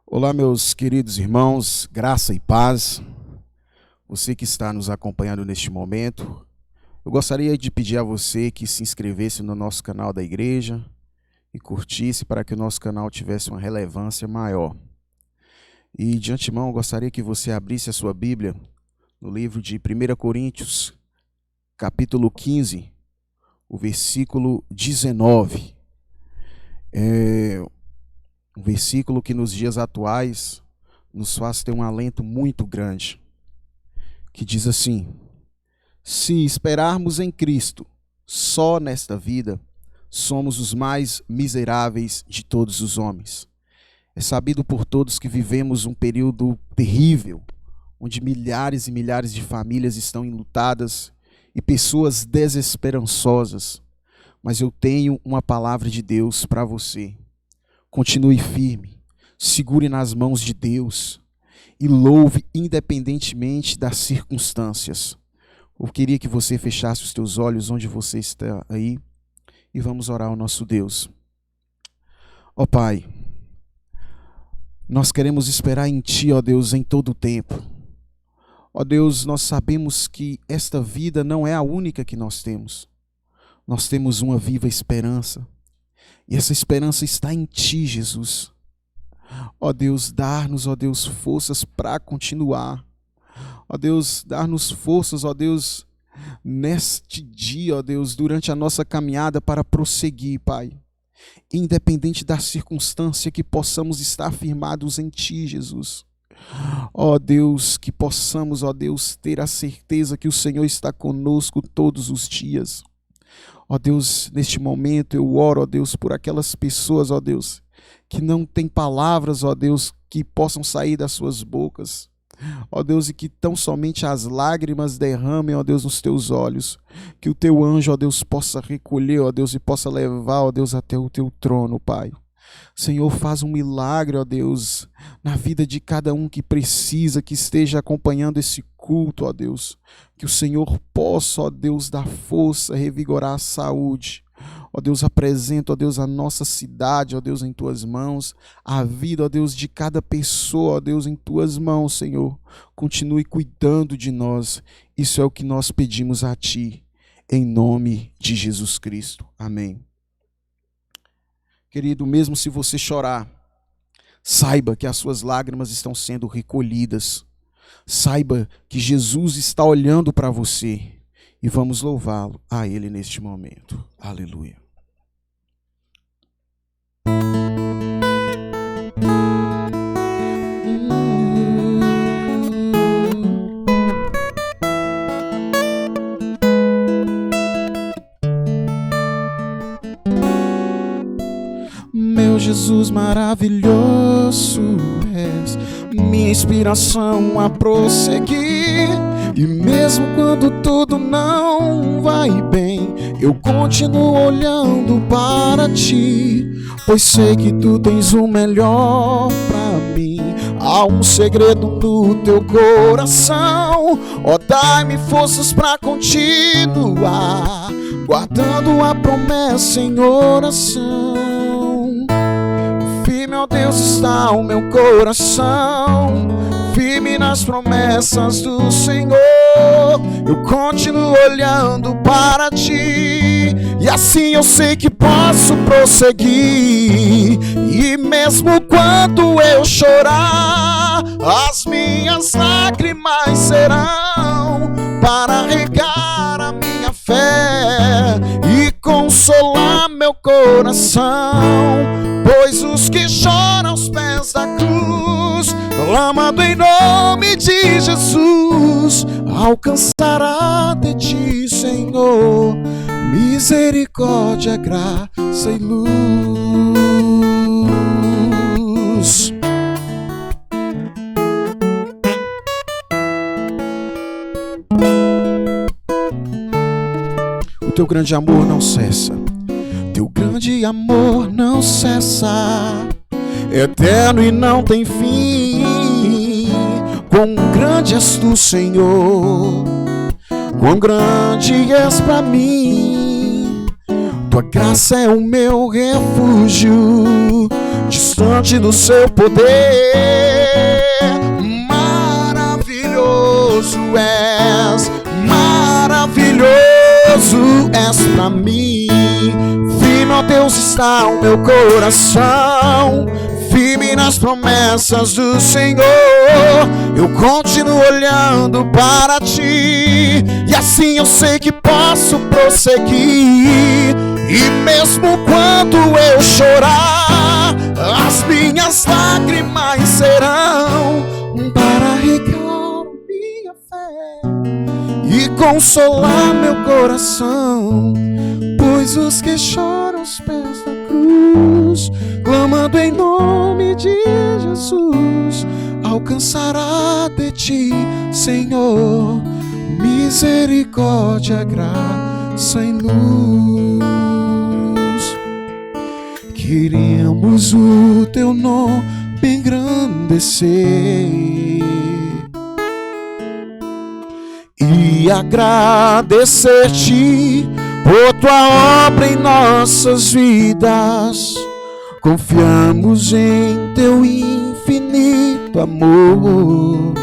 Olá, meus queridos irmãos, graça e paz. Você que está nos acompanhando neste momento, eu gostaria de pedir a você que se inscrevesse no nosso canal da igreja e curtisse para que o nosso canal tivesse uma relevância maior. E de antemão, eu gostaria que você abrisse a sua Bíblia no livro de 1 Coríntios, capítulo 15, o versículo 19. Um versículo que nos dias atuais nos faz ter um alento muito grande, que diz assim: se esperarmos em Cristo só nesta vida, somos os mais miseráveis de todos os homens. É sabido por todos que vivemos um período terrível, onde milhares e milhares de famílias estão enlutadas e pessoas desesperançosas. Mas eu tenho uma palavra de Deus para você. Continue firme, segure nas mãos de Deus e louve independentemente das circunstâncias. Eu queria que você fechasse os teus olhos onde você está aí e vamos orar ao nosso Deus. Ó Pai, nós queremos esperar em Ti, ó Deus, em todo o tempo. Ó Deus, nós sabemos que esta vida não é a única que nós temos. Nós temos uma viva esperança. E essa esperança está em Ti, Jesus. Ó Deus, dar-nos, ó Deus, forças para continuar. Ó Deus, dar-nos forças, ó Deus, neste dia, ó Deus, durante a nossa caminhada para prosseguir, Pai. Independente da circunstância, que possamos estar firmados em Ti, Jesus. Ó Deus, que possamos, ó Deus, ter a certeza que o Senhor está conosco todos os dias. Ó Deus, neste momento eu oro, ó Deus, por aquelas pessoas, ó Deus, que não têm palavras, ó Deus, que possam sair das suas bocas. Ó Deus, e que tão somente as lágrimas derramem, ó Deus, nos teus olhos. Que o teu anjo, ó Deus, possa recolher, ó Deus, e possa levar, ó Deus, até o teu trono, Pai. Senhor, faz um milagre, ó Deus, na vida de cada um que precisa, que esteja acompanhando esse culto, ó Deus. Que o Senhor possa, ó Deus, dar força, revigorar a saúde. Ó Deus, apresenta, ó Deus, a nossa cidade, ó Deus, em Tuas mãos. A vida, ó Deus, de cada pessoa, ó Deus, em Tuas mãos, Senhor. Continue cuidando de nós. Isso é o que nós pedimos a Ti, em nome de Jesus Cristo. Amém. Querido, mesmo se você chorar, saiba que as suas lágrimas estão sendo recolhidas. Saiba que Jesus está olhando para você e vamos louvá-lo a Ele neste momento. Aleluia. Meu Jesus maravilhoso és, minha inspiração a prosseguir. E mesmo quando tudo não vai bem, eu continuo olhando para Ti, pois sei que Tu tens o melhor para mim. Há um segredo no Teu coração, ó, dai-me forças para continuar, guardando a promessa em oração. Firme, ó Deus, está o meu coração, firme nas promessas do Senhor. Eu continuo olhando para Ti, e assim eu sei que posso prosseguir. E mesmo quando eu chorar, as minhas lágrimas serão para regar a minha fé e consolar meu coração. Pois os que choram aos pés da cruz, clamando em nome de Jesus, alcançará de Ti, Senhor, misericórdia, graça e luz. O Teu grande amor não cessa, Teu grande amor não cessa, eterno e não tem fim. Quão grande és Tu, Senhor, quão grande és para mim. Tua graça é o meu refúgio, distante do seu poder. Maravilhoso és, maravilhoso és pra mim. Firme, ó Deus, está o meu coração, firme nas promessas do Senhor. Eu continuo olhando para ti, e assim eu sei que posso prosseguir. E mesmo quando eu chorar, as minhas lágrimas serão para regar minha fé e consolar meu coração. Pois os que choram aos pés da cruz, clamando em nome de Jesus, alcançará de ti, Senhor, misericórdia, graça e luz. Queremos o teu nome engrandecer e agradecer-te por tua obra em nossas vidas. Confiamos em teu infinito amor,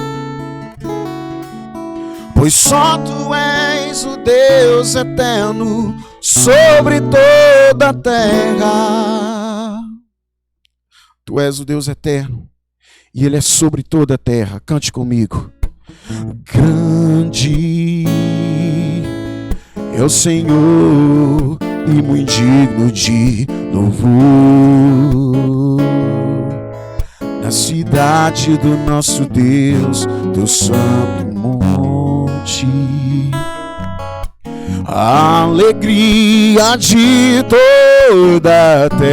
pois só tu és o Deus eterno sobre toda a terra. Tu és o Deus eterno e Ele é sobre toda a terra. Cante comigo. Grande é o Senhor e muito digno de louvor. Na cidade do nosso Deus, teu santo monte, a alegria de toda a terra.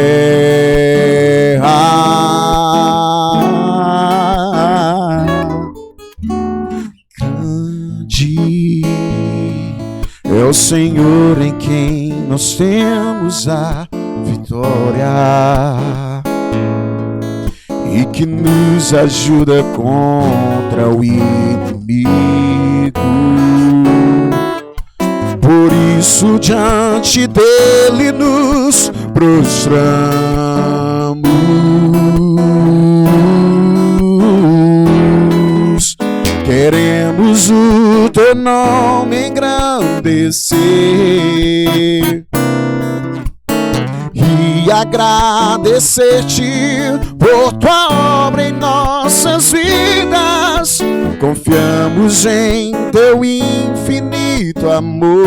Grande é o Senhor em quem nós temos a vitória e que nos ajuda contra o inimigo. Por isso diante dele nos prostramos. Queremos o teu nome engrandecer e agradecer-te por tua obra em nossas vidas. Confiamos em teu infinito amor,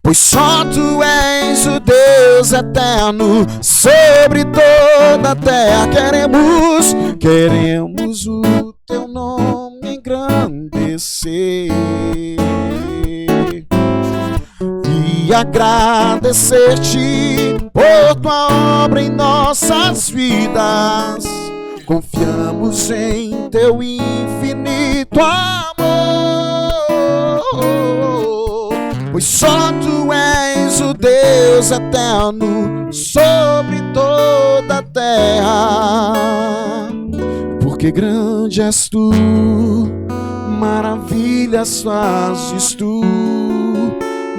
pois só tu és o Deus eterno sobre toda a terra. Queremos o teu nome engrandecer e agradecer-te por tua obra em nossas vidas. Confiamos em teu infinito amor, pois só tu és o Deus eterno sobre toda a terra. Porque grande és tu, maravilhas fazes tu,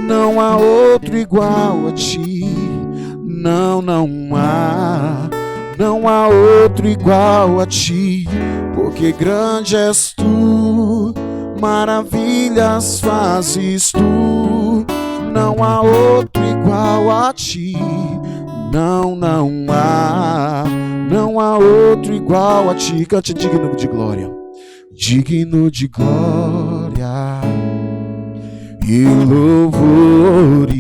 não há outro igual a ti. Não há outro igual a ti. Porque grande és tu, maravilhas fazes tu, não há outro igual a ti. Não há outro igual a ti. Cante digno de glória, digno de glória e louvores.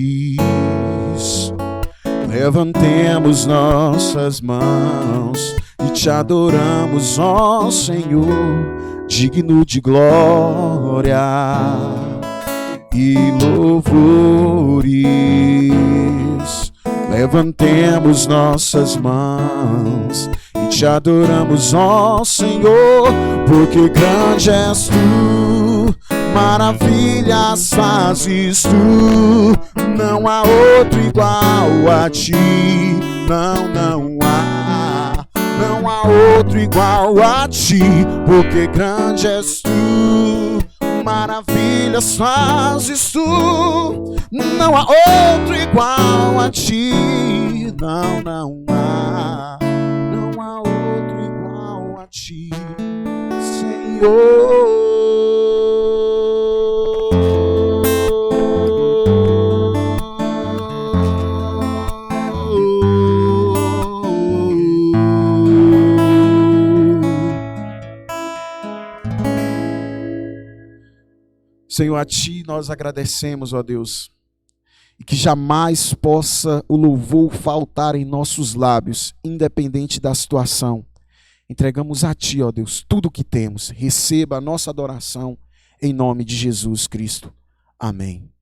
Levantemos nossas mãos e te adoramos, ó Senhor, digno de glória e louvores. Levantemos nossas mãos e te adoramos, ó Senhor, porque grande és tu, maravilhas fazes tu, não há outro igual a ti. Não há outro igual a ti, porque grande és tu, maravilhas fazes tu, não há outro igual a ti. não há outro igual a ti, Senhor. Senhor, a Ti nós agradecemos, ó Deus, e que jamais possa o louvor faltar em nossos lábios, independente da situação. Entregamos a Ti, ó Deus, tudo o que temos. Receba a nossa adoração em nome de Jesus Cristo. Amém.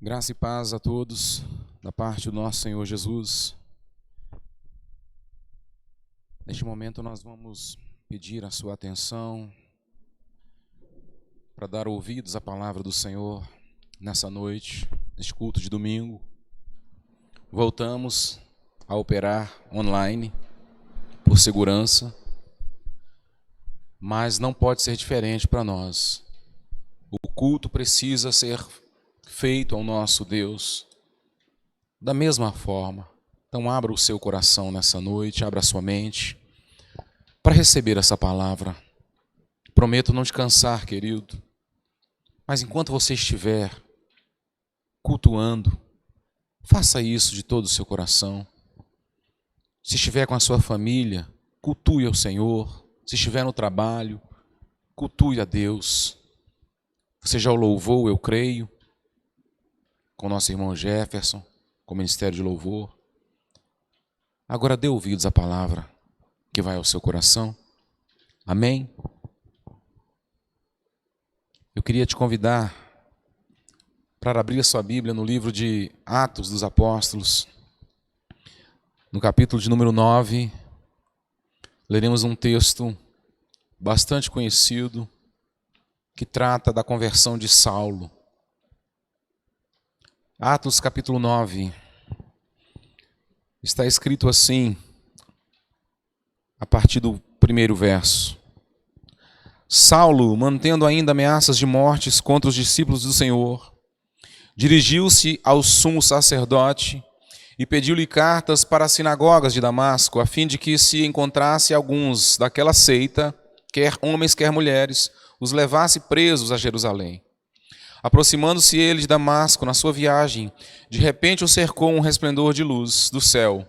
Graça e paz a todos, da parte do nosso Senhor Jesus. Neste momento nós vamos pedir a sua atenção para dar ouvidos à palavra do Senhor nessa noite, neste culto de domingo. Voltamos a operar online por segurança, mas não pode ser diferente para nós. O culto precisa ser feito ao nosso Deus da mesma forma. Então abra o seu coração nessa noite, abra a sua mente para receber essa palavra. Prometo não te cansar, querido, mas enquanto você estiver cultuando, faça isso de todo o seu coração. Se estiver com a sua família, cultue ao Senhor. Se estiver no trabalho, cultue a Deus. Você já o louvou, eu creio, com nosso irmão Jefferson, com o Ministério de Louvor. Agora dê ouvidos à palavra que vai ao seu coração. Amém? Eu queria te convidar para abrir a sua Bíblia no livro de Atos dos Apóstolos, no capítulo de número 9, leremos um texto bastante conhecido que trata da conversão de Saulo. Atos capítulo 9, está escrito assim, a partir do primeiro verso. Saulo, mantendo ainda ameaças de mortes contra os discípulos do Senhor, dirigiu-se ao sumo sacerdote e pediu-lhe cartas para as sinagogas de Damasco, a fim de que se encontrasse alguns daquela seita, quer homens, quer mulheres, os levasse presos a Jerusalém. Aproximando-se ele de Damasco na sua viagem, de repente o cercou um resplendor de luz do céu,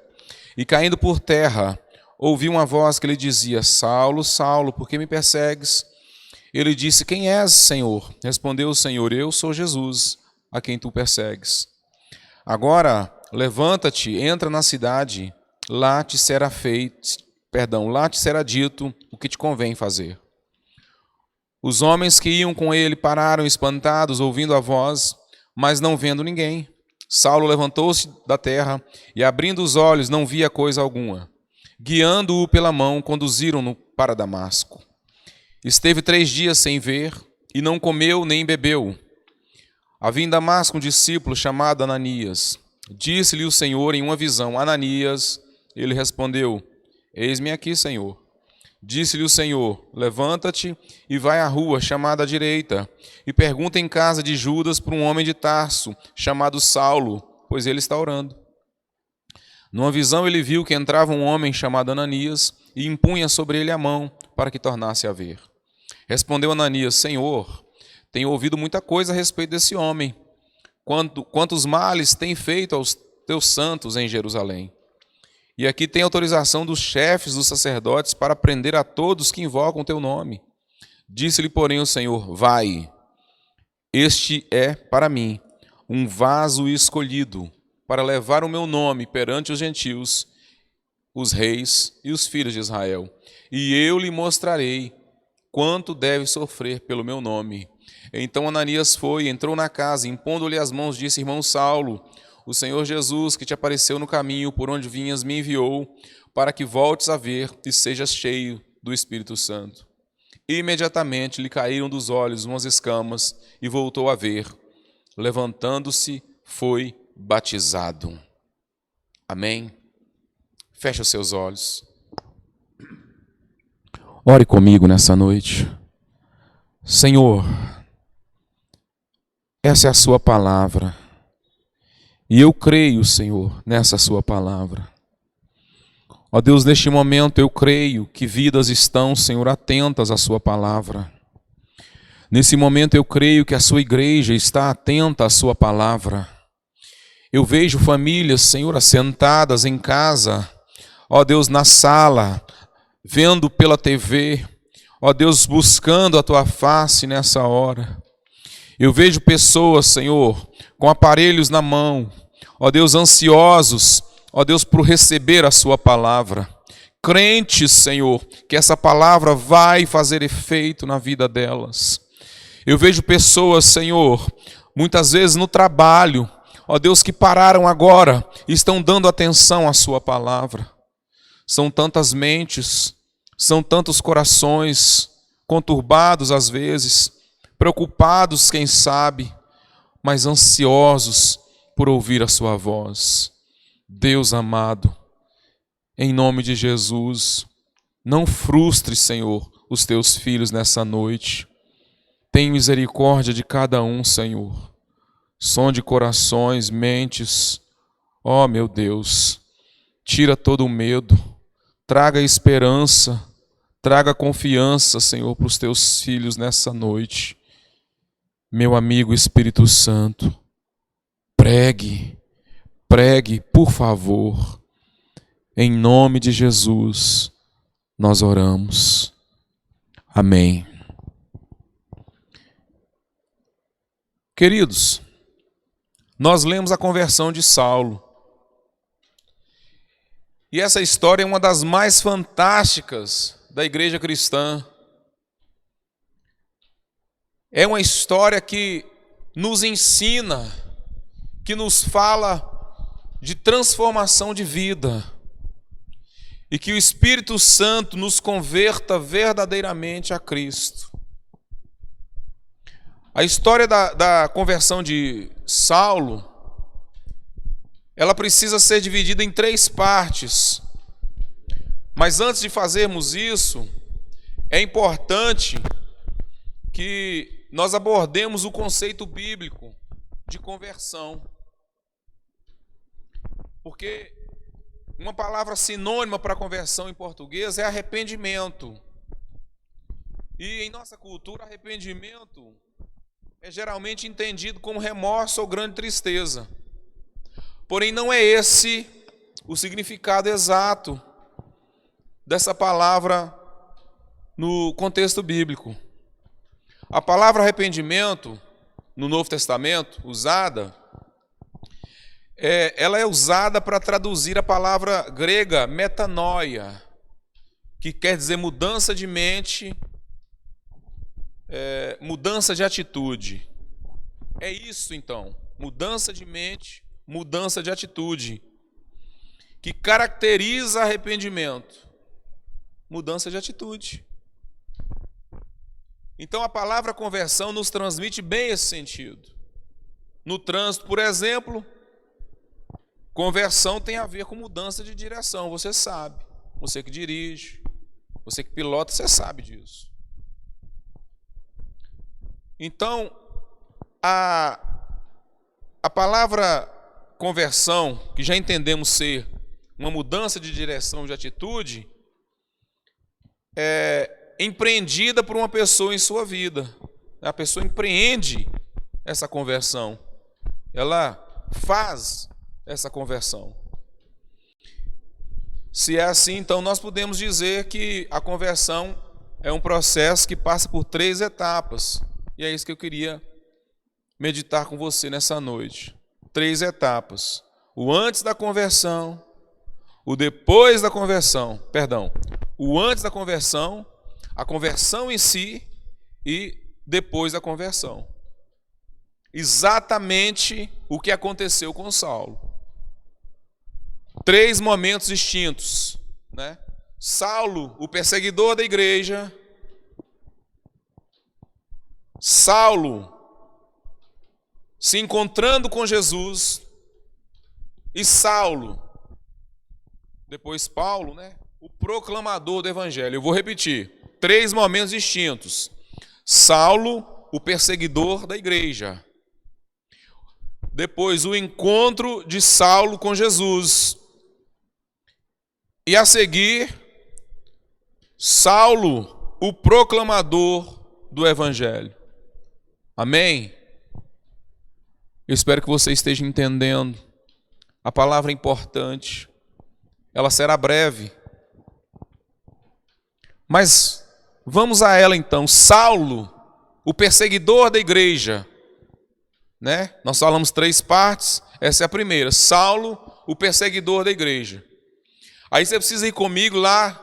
e caindo por terra, ouviu uma voz que lhe dizia: Saulo, Saulo, por que me persegues? Ele disse: Quem és, Senhor? Respondeu o Senhor: Eu sou Jesus, a quem tu persegues. Agora, levanta-te, entra na cidade, lá te será dito o que te convém fazer. Os homens que iam com ele pararam espantados, ouvindo a voz, mas não vendo ninguém. Saulo levantou-se da terra e, abrindo os olhos, não via coisa alguma. Guiando-o pela mão, conduziram-no para Damasco. Esteve 3 dias sem ver, e não comeu nem bebeu. Havia em Damasco um discípulo chamado Ananias. Disse-lhe o Senhor em uma visão: Ananias. Ele respondeu: Eis-me aqui, Senhor. Disse-lhe o Senhor: Levanta-te e vai à rua chamada à direita, e pergunta em casa de Judas por um homem de Tarso, chamado Saulo, pois ele está orando. Numa visão ele viu que entrava um homem chamado Ananias e impunha sobre ele a mão para que tornasse a ver. Respondeu Ananias: Senhor, Tenho ouvido muita coisa a respeito desse homem. Quantos males tem feito aos teus santos em Jerusalém. E aqui tem autorização dos chefes dos sacerdotes para prender a todos que invocam o teu nome. Disse-lhe, porém, o Senhor: vai, este é para mim um vaso escolhido para levar o meu nome perante os gentios, os reis e os filhos de Israel. E eu lhe mostrarei quanto deve sofrer pelo meu nome. Então Ananias foi, entrou na casa, impondo-lhe as mãos, disse: irmão Saulo, o Senhor Jesus, que te apareceu no caminho por onde vinhas, me enviou para que voltes a ver e sejas cheio do Espírito Santo. E imediatamente lhe caíram dos olhos umas escamas e voltou a ver. Levantando-se, foi batizado. Amém? Feche os seus olhos. Ore comigo nessa noite. Senhor, essa é a sua palavra. E eu creio, Senhor, nessa sua palavra. Ó Deus, neste momento eu creio que vidas estão, Senhor, atentas à sua palavra. Nesse momento eu creio que a sua igreja está atenta à sua palavra. Eu vejo famílias, Senhor, assentadas em casa, ó Deus, na sala, vendo pela TV, ó Deus, buscando a tua face nessa hora. Eu vejo pessoas, Senhor, com aparelhos na mão, ó Deus, ansiosos, ó Deus, por receber a sua palavra. Crentes, Senhor, que essa palavra vai fazer efeito na vida delas. Eu vejo pessoas, Senhor, muitas vezes no trabalho, ó Deus, que pararam agora e estão dando atenção à sua palavra. São tantas mentes, são tantos corações conturbados às vezes, preocupados, quem sabe, mas ansiosos por ouvir a sua voz. Deus amado, em nome de Jesus, não frustre, Senhor, os teus filhos nessa noite. Tem misericórdia de cada um, Senhor. Sonde corações, mentes. Ó, meu Deus, tira todo o medo, traga esperança, traga confiança, Senhor, para os teus filhos nessa noite. Meu amigo Espírito Santo, pregue, por favor. Em nome de Jesus, nós oramos. Amém. Queridos, nós lemos a conversão de Saulo. E essa história é uma das mais fantásticas da igreja cristã. É uma história que nos ensina, que nos fala de transformação de vida. E que o Espírito Santo nos converta verdadeiramente a Cristo. A história da conversão de Saulo, ela precisa ser dividida em 3 partes. Mas antes de fazermos isso, é importante que nós abordemos o conceito bíblico de conversão. Porque uma palavra sinônima para conversão em português é arrependimento. E em nossa cultura, arrependimento é geralmente entendido como remorso ou grande tristeza. Porém, não é esse o significado exato dessa palavra no contexto bíblico. A palavra arrependimento, no Novo Testamento, ela é usada para traduzir a palavra grega metanoia, que quer dizer mudança de mente, mudança de atitude. É isso então, mudança de mente, mudança de atitude, que caracteriza arrependimento, mudança de atitude. Então a palavra conversão nos transmite bem esse sentido. No trânsito, por exemplo, conversão tem a ver com mudança de direção, você sabe. Você que dirige, você que pilota, você sabe disso. Então, a palavra conversão, que já entendemos ser uma mudança de direção, de atitude, é empreendida por uma pessoa em sua vida. A pessoa empreende essa conversão. Ela faz essa conversão. Se é assim, então nós podemos dizer que a conversão é um processo que passa por 3 etapas. E é isso que eu queria meditar com você nessa noite. 3 etapas. O antes da conversão, o depois da conversão, o antes da conversão, a conversão em si e depois da conversão. Exatamente o que aconteceu com Saulo. 3 momentos distintos, né? Saulo, o perseguidor da igreja. Saulo se encontrando com Jesus. E Saulo, depois Paulo, né? O proclamador do evangelho. Eu vou repetir. 3 momentos distintos. Saulo, o perseguidor da igreja. Depois o encontro de Saulo com Jesus. E a seguir, Saulo, o proclamador do evangelho. Amém? Eu espero que você esteja entendendo. A palavra é importante. Ela será breve. Mas vamos a ela então. Saulo, o perseguidor da igreja. Né? Nós falamos 3 partes. Essa é a primeira. Saulo, o perseguidor da igreja. Aí você precisa ir comigo lá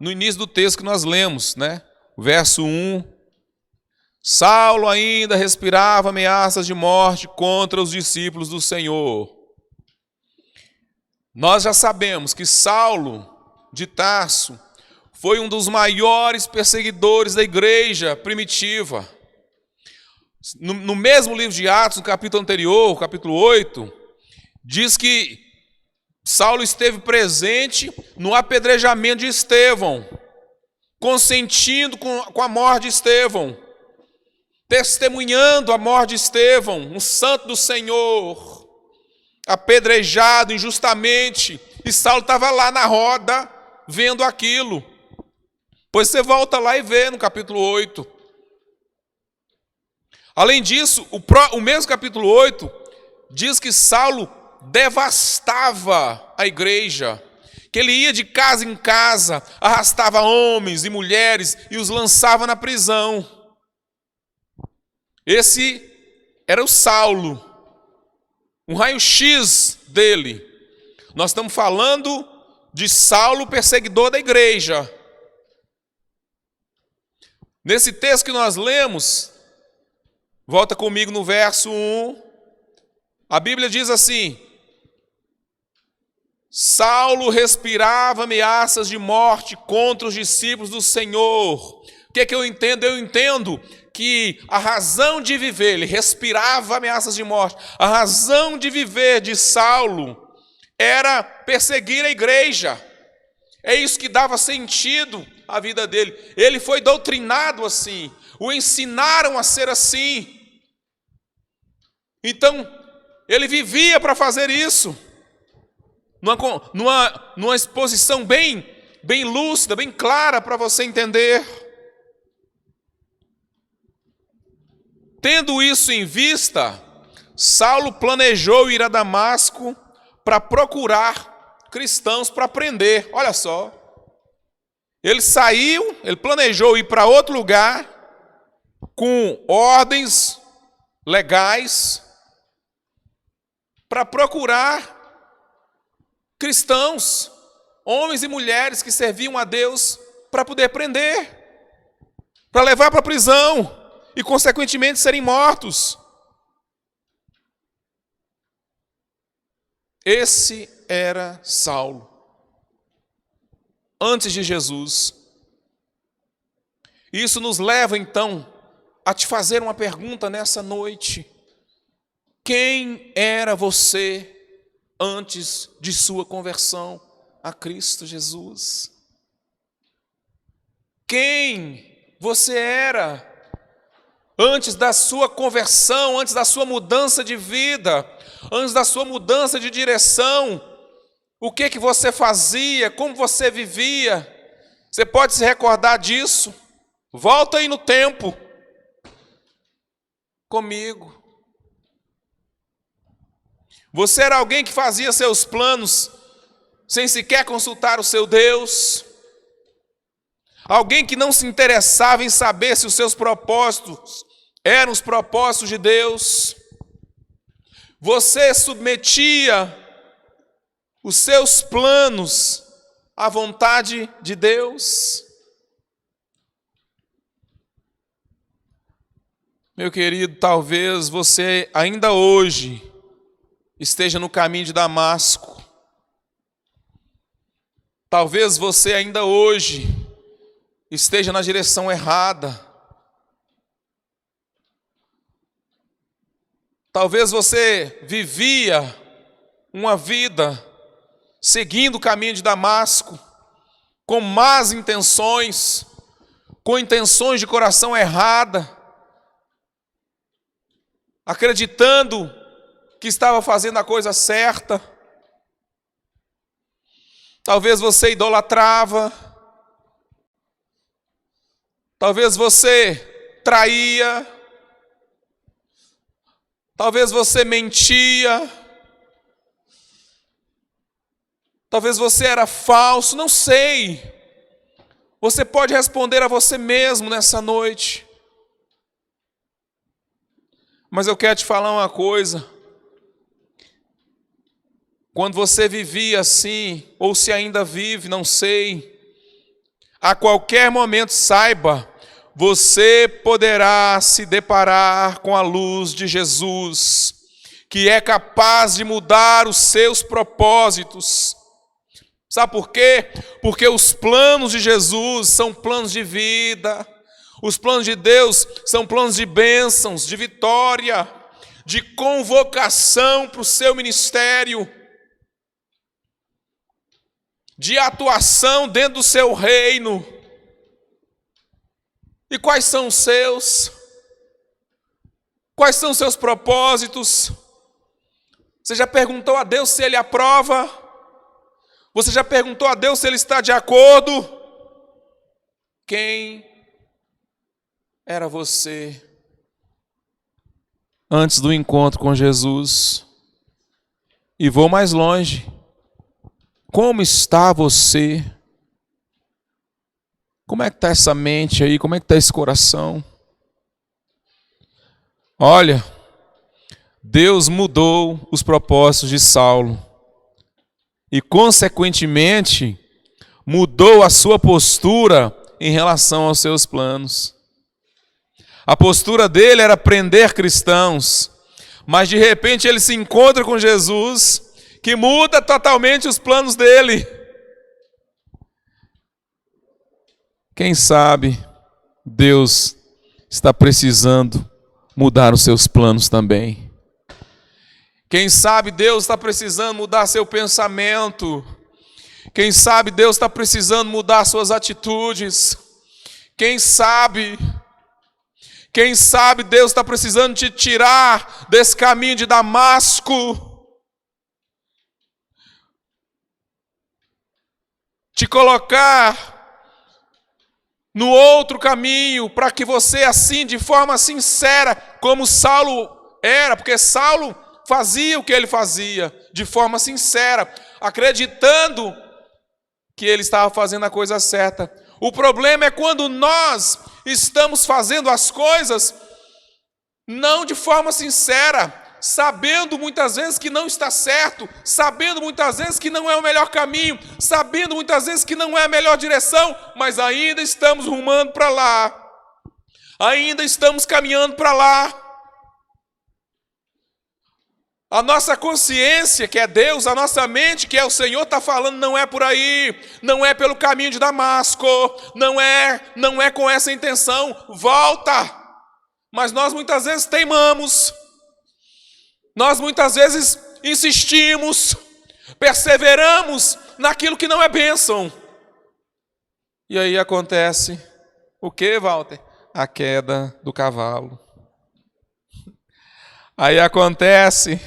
no início do texto que nós lemos, né? Verso 1. Saulo ainda respirava ameaças de morte contra os discípulos do Senhor. Nós já sabemos que Saulo de Tarso foi um dos maiores perseguidores da igreja primitiva. No mesmo livro de Atos, no capítulo anterior, capítulo 8, diz que Saulo esteve presente no apedrejamento de Estevão, consentindo com a morte de Estevão, testemunhando a morte de Estevão, um santo do Senhor, apedrejado injustamente, e Saulo estava lá na roda, vendo aquilo. Pois você volta lá e vê no capítulo 8. Além disso, o mesmo capítulo 8 diz que Saulo devastava a igreja, que ele ia de casa em casa, arrastava homens e mulheres e os lançava na prisão. Esse era o Saulo, um raio-x dele. Nós estamos falando de Saulo, perseguidor da igreja. Nesse texto que nós lemos, volta comigo no verso 1, a Bíblia diz assim: Saulo respirava ameaças de morte contra os discípulos do Senhor. O que é que eu entendo? Eu entendo que a razão de viver, ele respirava ameaças de morte, a razão de viver de Saulo era perseguir a igreja. É isso que dava sentido à vida dele. Ele foi doutrinado assim, o ensinaram a ser assim. Então, ele vivia para fazer isso. Numa exposição bem lúcida, bem clara para você entender. Tendo isso em vista, Saulo planejou ir a Damasco para procurar cristãos para prender. Olha só. Ele saiu, ele planejou ir para outro lugar com ordens legais para procurar cristãos, homens e mulheres que serviam a Deus, para poder prender, para levar para a prisão e, consequentemente, serem mortos. Esse era Saulo, antes de Jesus. Isso nos leva, então, a te fazer uma pergunta nessa noite. Quem era você antes de sua conversão a Cristo Jesus? Quem você era antes da sua conversão, antes da sua mudança de vida, antes da sua mudança de direção? O que você fazia? Como você vivia? Você pode se recordar disso? Volta aí no tempo. comigo. Você era alguém que fazia seus planos sem sequer consultar o seu Deus. Alguém que não se interessava em saber se os seus propósitos eram os propósitos de Deus. Você submetia os seus planos à vontade de Deus. Meu querido, talvez você ainda hoje esteja no caminho de Damasco. Talvez você ainda hoje esteja na direção errada. Talvez você vivia uma vida seguindo o caminho de Damasco, com más intenções, com intenções de coração errada, acreditando que estava fazendo a coisa certa. Talvez você idolatrava, talvez você traía, talvez você mentia, talvez você era falso, não sei. Você pode responder a você mesmo nessa noite. Mas eu quero te falar uma coisa. Quando você vivia assim, ou se ainda vive, não sei, a qualquer momento saiba, você poderá se deparar com a luz de Jesus, que é capaz de mudar os seus propósitos. Sabe por quê? Porque os planos de Jesus são planos de vida, os planos de Deus são planos de bênçãos, de vitória, de convocação para o seu ministério, de atuação dentro do seu reino. E quais são os seus? Quais são os seus propósitos? Você já perguntou a Deus se Ele aprova? Você já perguntou a Deus se Ele está de acordo? Quem era você antes do encontro com Jesus? E vou mais longe. Como está você? Como é que está essa mente aí? Como é que está esse coração? Olha, Deus mudou os propósitos de Saulo e, consequentemente, mudou a sua postura em relação aos seus planos. A postura dele era prender cristãos, mas de repente ele se encontra com Jesus, que muda totalmente os planos dele. Quem sabe Deus está precisando mudar os seus planos também. Quem sabe Deus está precisando mudar seu pensamento. Quem sabe Deus está precisando mudar suas atitudes. Quem sabe Deus está precisando te tirar desse caminho de Damasco, te colocar no outro caminho, para que você assim, de forma sincera, como Saulo era, porque Saulo fazia o que ele fazia, de forma sincera, acreditando que ele estava fazendo a coisa certa. O problema é quando nós estamos fazendo as coisas não de forma sincera, sabendo muitas vezes que não está certo, sabendo muitas vezes que não é o melhor caminho, sabendo muitas vezes que não é a melhor direção, mas ainda estamos rumando para lá, ainda estamos caminhando para lá. A nossa consciência, que é Deus, a nossa mente, que é o Senhor, está falando, não é por aí, não é pelo caminho de Damasco, não é com essa intenção, volta. Mas nós muitas vezes teimamos, nós muitas vezes insistimos, perseveramos naquilo que não é bênção. E aí acontece o que, Walter? A queda do cavalo. Aí acontece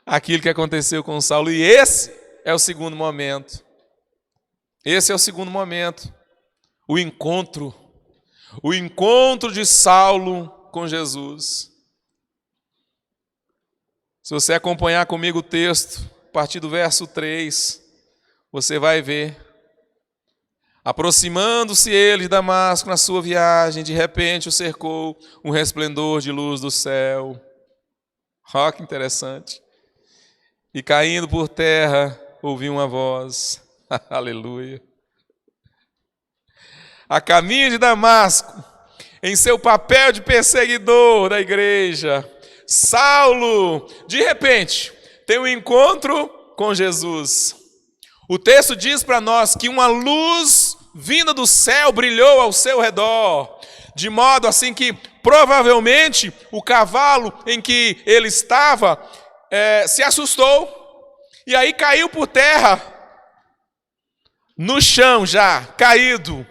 aquilo que aconteceu com Saulo. E esse é o segundo momento. Esse é o segundo momento. O encontro de Saulo com Jesus. Se você acompanhar comigo o texto, a partir do verso 3, você vai ver. Aproximando-se ele de Damasco na sua viagem, de repente o cercou um resplendor de luz do céu. Olha que interessante. E caindo por terra, ouviu uma voz. Aleluia. A caminho de Damasco, em seu papel de perseguidor da igreja, Saulo, de repente, tem um encontro com Jesus. O texto diz para nós que uma luz vinda do céu brilhou ao seu redor, de modo assim que provavelmente o cavalo em que ele estava se assustou e aí caiu por terra, no chão já, caído.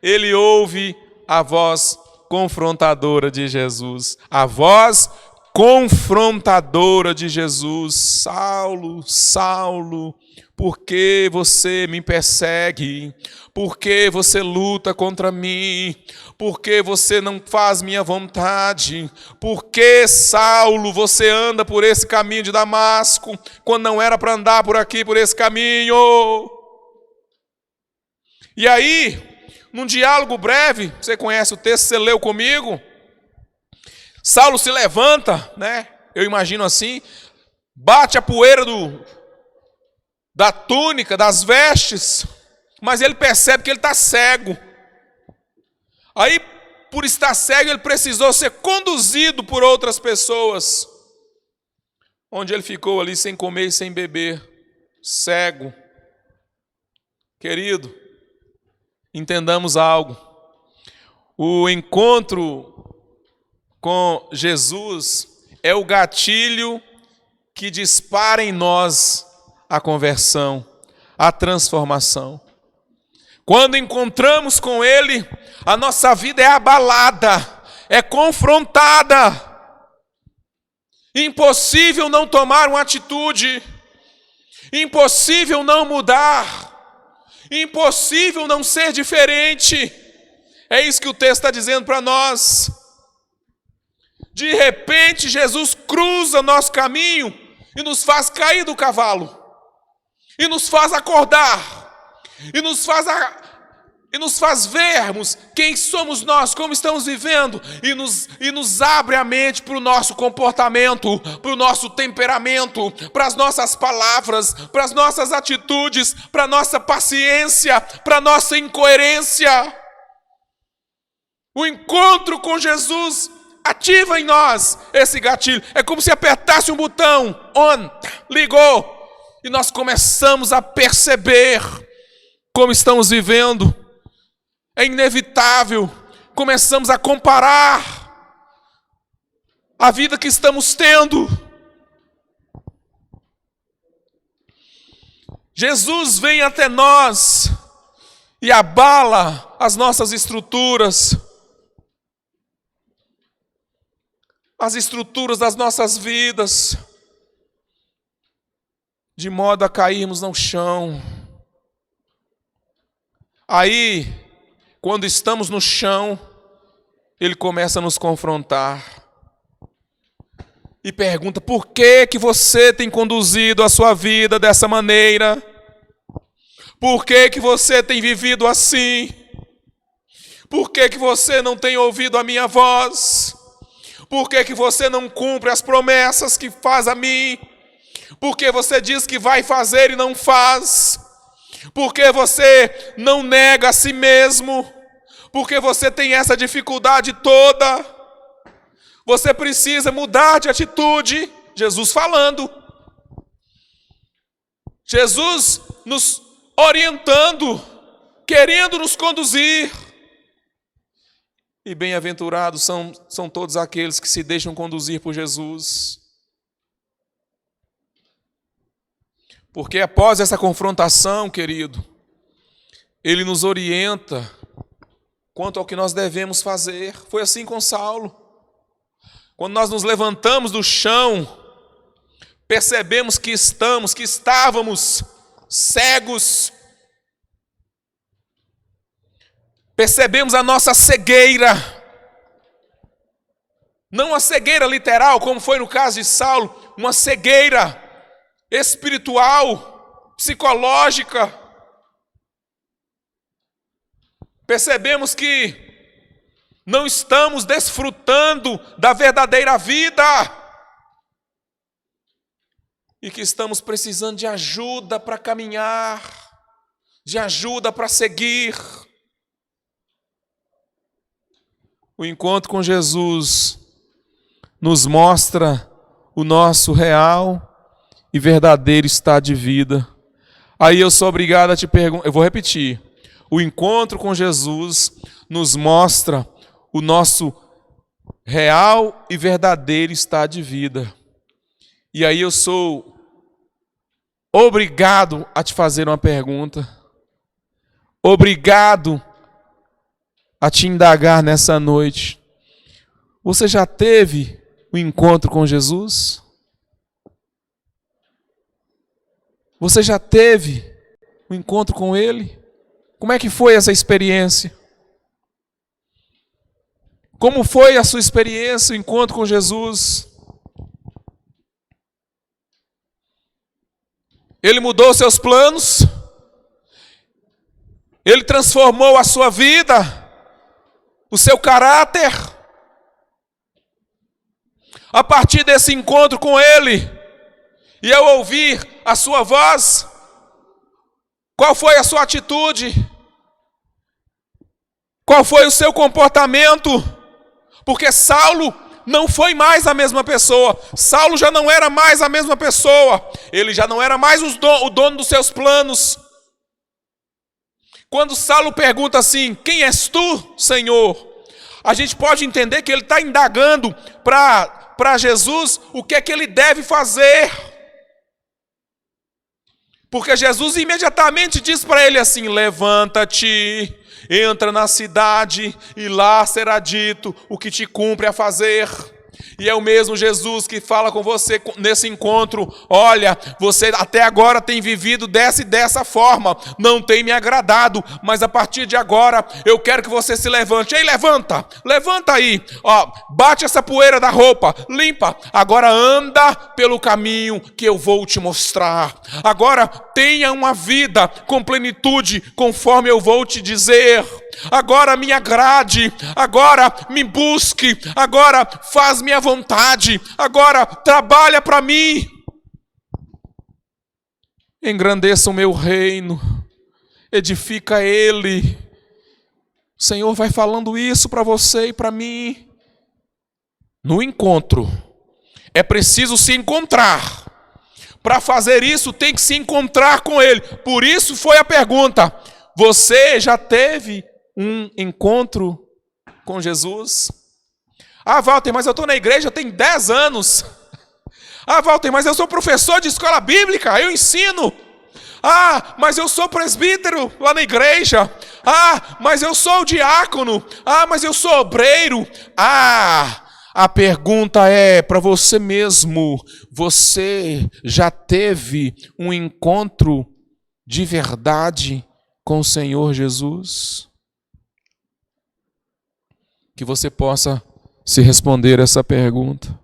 Ele ouve a voz confrontadora de Jesus, a voz confrontadora de Jesus. Saulo, Saulo, por que você me persegue? Por que você luta contra mim? Por que você não faz minha vontade? Por que, Saulo, você anda por esse caminho de Damasco, quando não era para andar por aqui, por esse caminho? E aí, num diálogo breve, você conhece o texto, você leu comigo? Saulo se levanta, né? Eu imagino assim, bate a poeira da túnica, das vestes, mas ele percebe que ele está cego. Aí, por estar cego, ele precisou ser conduzido por outras pessoas, onde ele ficou ali sem comer e sem beber, cego. Querido, entendamos algo. O encontro com Jesus é o gatilho que dispara em nós a conversão, a transformação. Quando encontramos com Ele, a nossa vida é abalada, é confrontada. Impossível não tomar uma atitude, impossível não mudar, impossível não ser diferente. É isso que o texto está dizendo para nós. De repente, Jesus cruza nosso caminho e nos faz cair do cavalo, e nos faz acordar, e nos faz vermos quem somos nós, como estamos vivendo, e nos abre a mente para o nosso comportamento, para o nosso temperamento, para as nossas palavras, para as nossas atitudes, para a nossa paciência, para a nossa incoerência. O encontro com Jesus ativa em nós esse gatilho. É como se apertasse um botão, on, ligou, e nós começamos a perceber como estamos vivendo. É inevitável. Começamos a comparar a vida que estamos tendo. Jesus vem até nós e abala as nossas estruturas, as estruturas das nossas vidas, de modo a cairmos no chão. Aí, quando estamos no chão, Ele começa a nos confrontar e pergunta: por que você tem conduzido a sua vida dessa maneira? Por que você tem vivido assim? Por que você não tem ouvido a minha voz? Por que você não cumpre as promessas que faz a mim? Por que você diz que vai fazer e não faz? Por que você não nega a si mesmo? Por que você tem essa dificuldade toda? Você precisa mudar de atitude. Jesus falando. Jesus nos orientando, querendo nos conduzir. E bem-aventurados são todos aqueles que se deixam conduzir por Jesus. Porque após essa confrontação, querido, Ele nos orienta quanto ao que nós devemos fazer. Foi assim com Saulo. Quando nós nos levantamos do chão, percebemos que estávamos cegos. Percebemos a nossa cegueira. Não uma cegueira literal, como foi no caso de Saulo, uma cegueira espiritual, psicológica. Percebemos que não estamos desfrutando da verdadeira vida e que estamos precisando de ajuda para caminhar, de ajuda para seguir. O encontro com Jesus nos mostra o nosso real e verdadeiro estado de vida. Aí eu sou obrigado a te perguntar, eu vou repetir. O encontro com Jesus nos mostra o nosso real e verdadeiro estado de vida. E aí eu sou obrigado a te fazer uma pergunta. Obrigado a te indagar nessa noite. Você já teve o encontro com Jesus? Você já teve o encontro com Ele? Como é que foi essa experiência? Como foi a sua experiência, o encontro com Jesus? Ele mudou seus planos? Ele transformou a sua vida? O seu caráter? A partir desse encontro com Ele, e ao ouvir a sua voz, qual foi a sua atitude? Qual foi o seu comportamento? Porque Saulo não foi mais a mesma pessoa. Saulo já não era mais a mesma pessoa. Ele já não era mais o dono dos seus planos. Quando Saulo pergunta assim: quem és tu, Senhor? A gente pode entender que ele está indagando para Jesus o que é que ele deve fazer. Porque Jesus imediatamente diz para ele assim: levanta-te, entra na cidade e lá será dito o que te cumpre a fazer. E é o mesmo Jesus que fala com você nesse encontro: olha, você até agora tem vivido dessa e dessa forma, não tem me agradado, mas a partir de agora eu quero que você se levante. Ei, levanta aí, ó, bate essa poeira da roupa, limpa, agora anda pelo caminho que eu vou te mostrar. Agora tenha uma vida com plenitude, conforme eu vou te dizer. Agora me agrade, agora me busque, agora faz minha vontade, agora trabalha para mim. Engrandeça o meu reino, edifica ele. O Senhor vai falando isso para você e para mim. No encontro, é preciso se encontrar. Para fazer isso, tem que se encontrar com Ele. Por isso foi a pergunta: você já teve um encontro com Jesus? Ah, Walter, mas eu estou na igreja tem 10 anos. Ah, Walter, mas eu sou professor de escola bíblica, eu ensino. Ah, mas eu sou presbítero lá na igreja. Ah, mas eu sou diácono. Ah, mas eu sou obreiro. Ah, a pergunta é para você mesmo: você já teve um encontro de verdade com o Senhor Jesus? Que você possa se responder essa pergunta.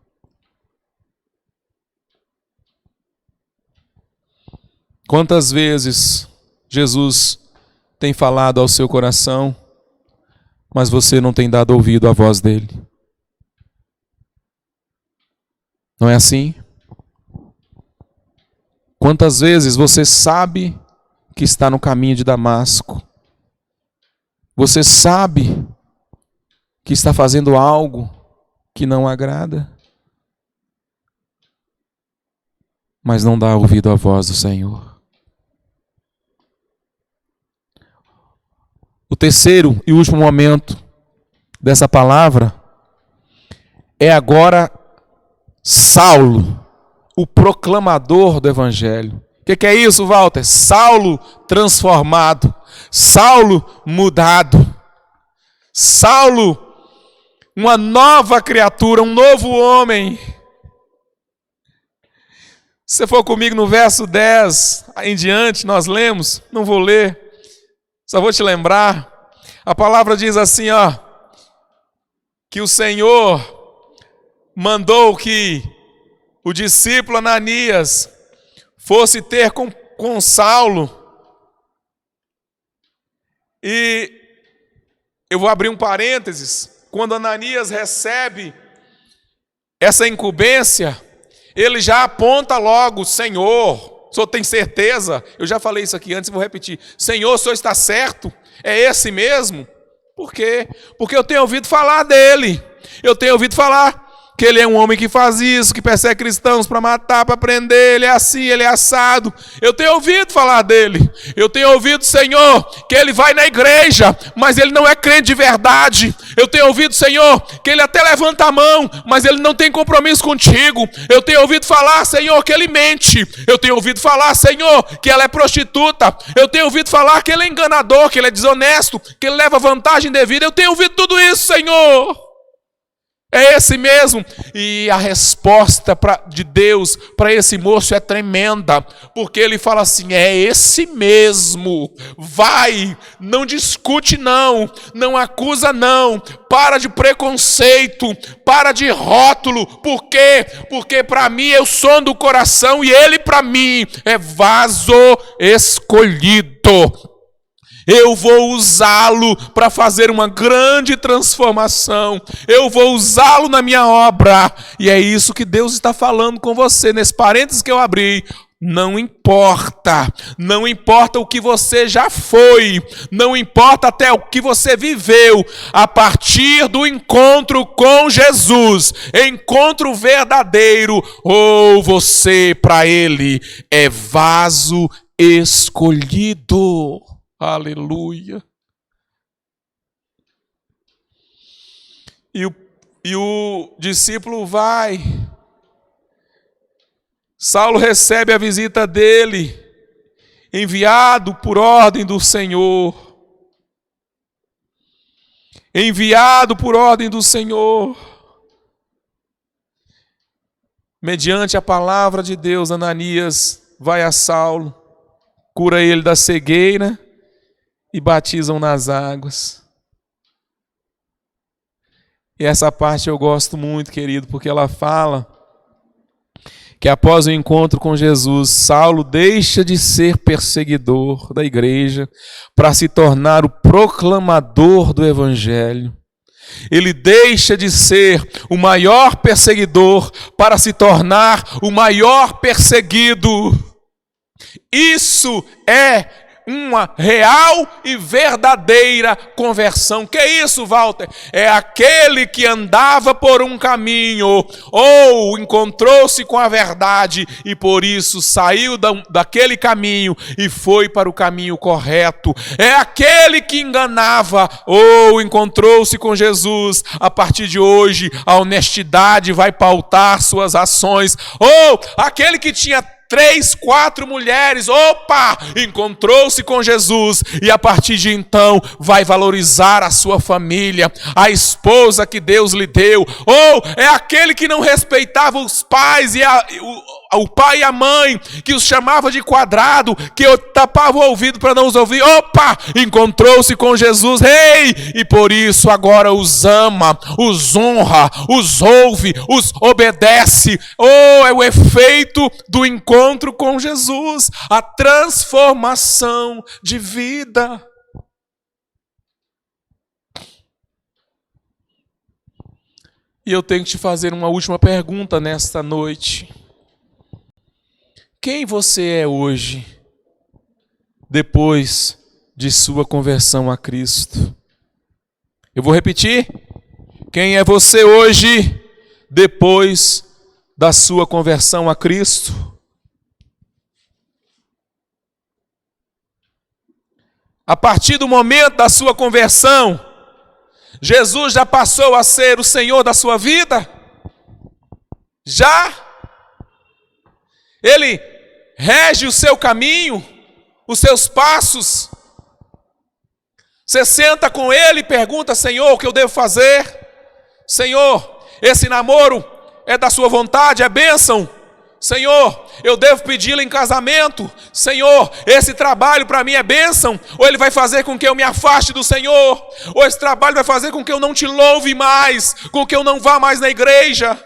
Quantas vezes Jesus tem falado ao seu coração, mas você não tem dado ouvido à voz dele? Não é assim? Quantas vezes você sabe que está no caminho de Damasco? Você sabe que está fazendo algo que não agrada, mas não dá ouvido à voz do Senhor. O terceiro e último momento dessa palavra é agora Saulo, o proclamador do Evangelho. O que é isso, Walter? Saulo transformado, Saulo mudado, Saulo, uma nova criatura, um novo homem. Se você for comigo no verso 10 em diante, nós lemos, não vou ler, só vou te lembrar. A palavra diz assim, ó, que o Senhor mandou que o discípulo Ananias fosse ter com Saulo. E eu vou abrir um parênteses. Quando Ananias recebe essa incumbência, ele já aponta logo: Senhor, o senhor tem certeza? Eu já falei isso aqui antes e vou repetir. Senhor, o senhor está certo? É esse mesmo? Por quê? Porque eu tenho ouvido falar dele. Eu tenho ouvido falar que ele é um homem que faz isso, que persegue cristãos para matar, para prender, ele é assim, ele é assado. Eu tenho ouvido falar dele. Eu tenho ouvido, Senhor, que ele vai na igreja, mas ele não é crente de verdade. Eu tenho ouvido, Senhor, que ele até levanta a mão, mas ele não tem compromisso contigo. Eu tenho ouvido falar, Senhor, que ele mente. Eu tenho ouvido falar, Senhor, que ela é prostituta. Eu tenho ouvido falar que ele é enganador, que ele é desonesto, que ele leva vantagem devida. Eu tenho ouvido tudo isso, Senhor. É esse mesmo. E a resposta de Deus para esse moço é tremenda, porque ele fala assim: é esse mesmo, vai, não discute não, não acusa não, para de preconceito, para de rótulo. Por quê? Porque para mim eu sou do coração e ele para mim é vaso escolhido. Eu vou usá-lo para fazer uma grande transformação. Eu vou usá-lo na minha obra. E é isso que Deus está falando com você. Nesse parênteses que eu abri. Não importa. Não importa o que você já foi. Não importa até o que você viveu. A partir do encontro com Jesus. Encontro verdadeiro. Ou você para Ele é vaso escolhido. Aleluia. E o discípulo vai. Saulo recebe a visita dele, enviado por ordem do Senhor. Enviado por ordem do Senhor. Mediante a palavra de Deus, Ananias vai a Saulo, cura ele da cegueira e batizam nas águas. E essa parte eu gosto muito, querido, porque ela fala que após o encontro com Jesus, Saulo deixa de ser perseguidor da igreja para se tornar o proclamador do evangelho. Ele deixa de ser o maior perseguidor para se tornar o maior perseguido. Isso é uma real e verdadeira conversão. Que é isso, Walter? É aquele que andava por um caminho ou encontrou-se com a verdade e por isso saiu daquele caminho e foi para o caminho correto. É aquele que enganava ou encontrou-se com Jesus. A partir de hoje, a honestidade vai pautar suas ações. Ou aquele que tinha 3, 4 mulheres, encontrou-se com Jesus e a partir de então vai valorizar a sua família, a esposa que Deus lhe deu. Ou é aquele que não respeitava os pais e o pai e a mãe, que os chamava de quadrado, que eu tapava o ouvido para não os ouvir. Encontrou-se com Jesus, e por isso agora os ama, os honra, os ouve, os obedece. É o efeito do encontro com Jesus, a transformação de vida. E eu tenho que te fazer uma última pergunta nesta noite. Quem você é hoje, depois de sua conversão a Cristo? Eu vou repetir. Quem é você hoje, depois da sua conversão a Cristo? A partir do momento da sua conversão, Jesus já passou a ser o Senhor da sua vida? Já? Ele rege o seu caminho, os seus passos. Você senta com Ele e pergunta: Senhor, o que eu devo fazer? Senhor, esse namoro é da sua vontade, é bênção? Senhor, eu devo pedi-lo em casamento? Senhor, esse trabalho para mim é bênção? Ou ele vai fazer com que eu me afaste do Senhor? Ou esse trabalho vai fazer com que eu não te louve mais, com que eu não vá mais na igreja?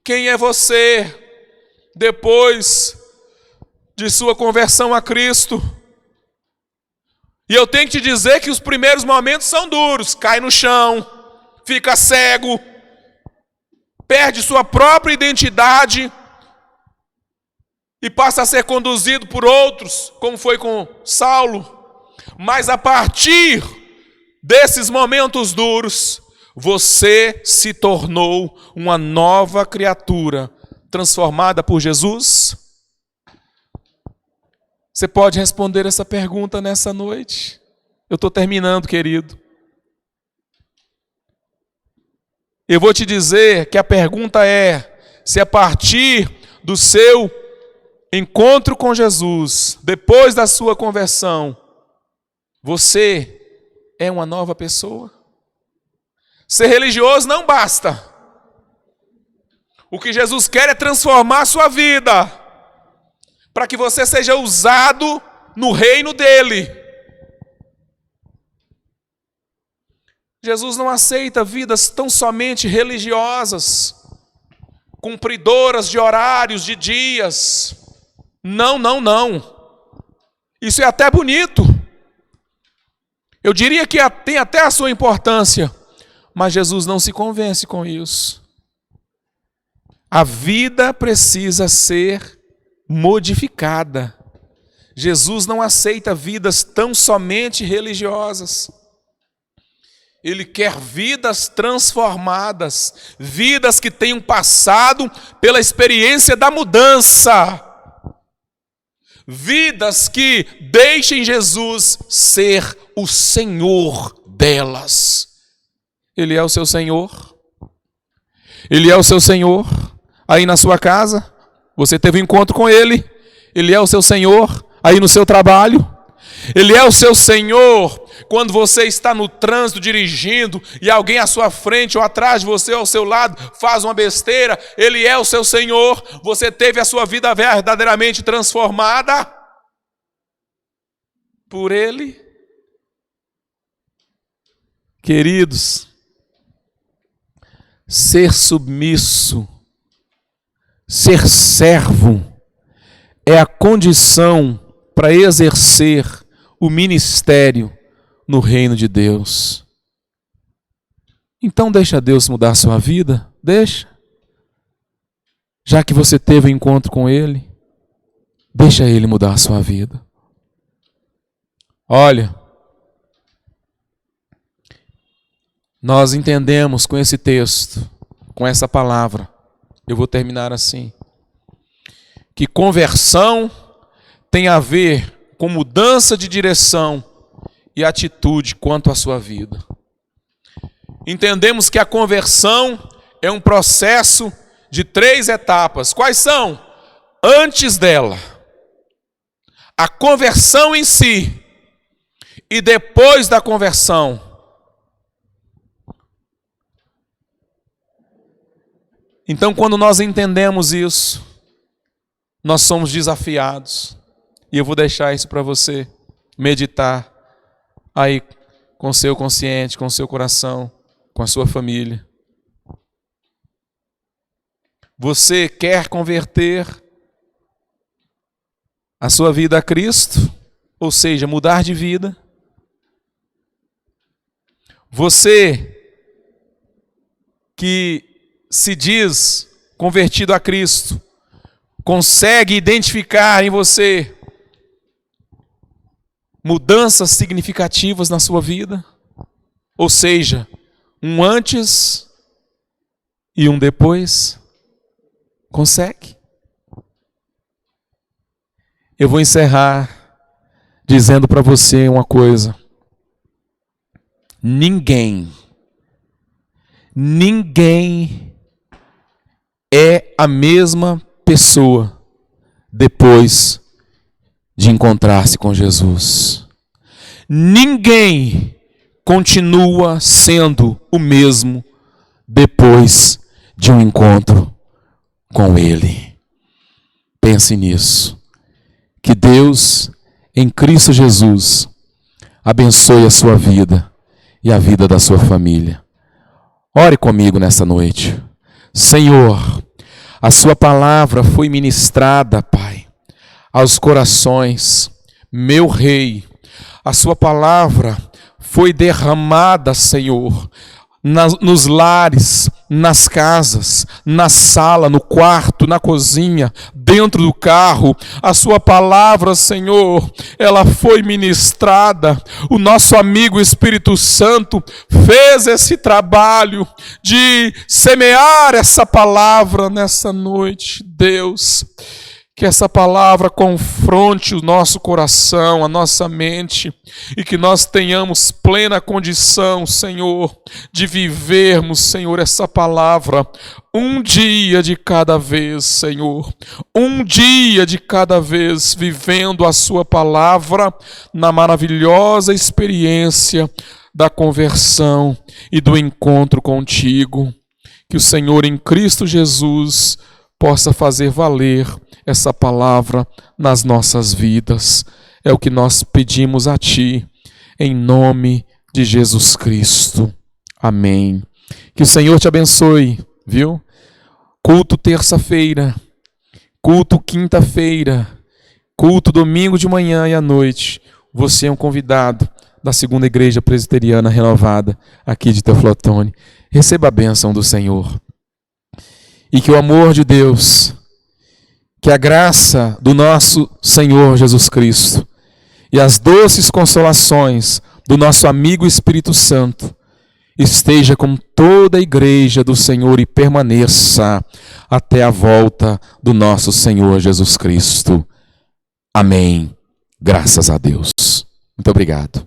Quem é você depois de sua conversão a Cristo? E eu tenho que te dizer que os primeiros momentos são duros. Cai no chão, fica cego, perde sua própria identidade e passa a ser conduzido por outros, como foi com Saulo. Mas a partir desses momentos duros, você se tornou uma nova criatura, transformada por Jesus? Você pode responder essa pergunta nessa noite? Eu estou terminando, querido. Eu vou te dizer que a pergunta é: se a partir do seu encontro com Jesus, depois da sua conversão, você é uma nova pessoa? Ser religioso não basta. O que Jesus quer é transformar a sua vida, para que você seja usado no reino dele. Jesus não aceita vidas tão somente religiosas, cumpridoras de horários, de dias. Não, não, não. Isso é até bonito. Eu diria que tem até a sua importância, mas Jesus não se convence com isso. A vida precisa ser modificada. Jesus não aceita vidas tão somente religiosas. Ele quer vidas transformadas, vidas que tenham passado pela experiência da mudança, vidas que deixem Jesus ser o Senhor delas. Ele é o seu Senhor? Ele é o seu Senhor? Aí na sua casa, você teve um encontro com Ele? Ele é o seu Senhor? Aí no seu trabalho? Ele é o seu Senhor quando você está no trânsito dirigindo e alguém à sua frente ou atrás de você ou ao seu lado faz uma besteira? Ele é o seu Senhor? Você teve a sua vida verdadeiramente transformada por Ele? Queridos, ser submisso, ser servo, é a condição para exercer o ministério no reino de Deus. Então deixa Deus mudar a sua vida, deixa. Já que você teve um encontro com Ele, deixa Ele mudar a sua vida. Olha, nós entendemos com esse texto, com essa palavra, eu vou terminar assim, que conversão tem a ver com mudança de direção e atitude quanto à sua vida. Entendemos que a conversão é um processo de 3 etapas. Quais são? Antes dela, a conversão em si, e depois da conversão, então, quando nós entendemos isso, nós somos desafiados. E eu vou deixar isso para você meditar aí com seu consciente, com seu coração, com a sua família. Você quer converter a sua vida a Cristo? Ou seja, mudar de vida? Você que se diz convertido a Cristo, consegue identificar em você mudanças significativas na sua vida? Ou seja, um antes e um depois? Consegue? Eu vou encerrar dizendo para você uma coisa. Ninguém é a mesma pessoa depois de encontrar-se com Jesus. Ninguém continua sendo o mesmo depois de um encontro com Ele. Pense nisso. Que Deus, em Cristo Jesus, abençoe a sua vida e a vida da sua família. Ore comigo nessa noite. Senhor, A sua palavra foi ministrada, Pai, aos corações, meu Rei. A sua palavra foi derramada, Senhor, nos lares, nas casas, na sala, no quarto, na cozinha, dentro do carro. A sua palavra, Senhor, ela foi ministrada. O nosso amigo Espírito Santo fez esse trabalho de semear essa palavra nessa noite. Deus, que essa palavra confronte o nosso coração, a nossa mente, e que nós tenhamos plena condição, Senhor, de vivermos, Senhor, essa palavra um dia de cada vez, Senhor. Um dia de cada vez, vivendo a sua palavra na maravilhosa experiência da conversão e do encontro contigo. Que o Senhor em Cristo Jesus possa fazer valer essa palavra nas nossas vidas. É o que nós pedimos a Ti, em nome de Jesus Cristo. Amém. Que o Senhor te abençoe, viu? Culto terça-feira, culto quinta-feira, culto domingo de manhã e à noite. Você é um convidado da Segunda Igreja Presbiteriana Renovada, aqui de Teoflotone. Receba a bênção do Senhor. E que o amor de Deus, que a graça do nosso Senhor Jesus Cristo e as doces consolações do nosso amigo Espírito Santo esteja com toda a igreja do Senhor e permaneça até a volta do nosso Senhor Jesus Cristo. Amém. Graças a Deus. Muito obrigado.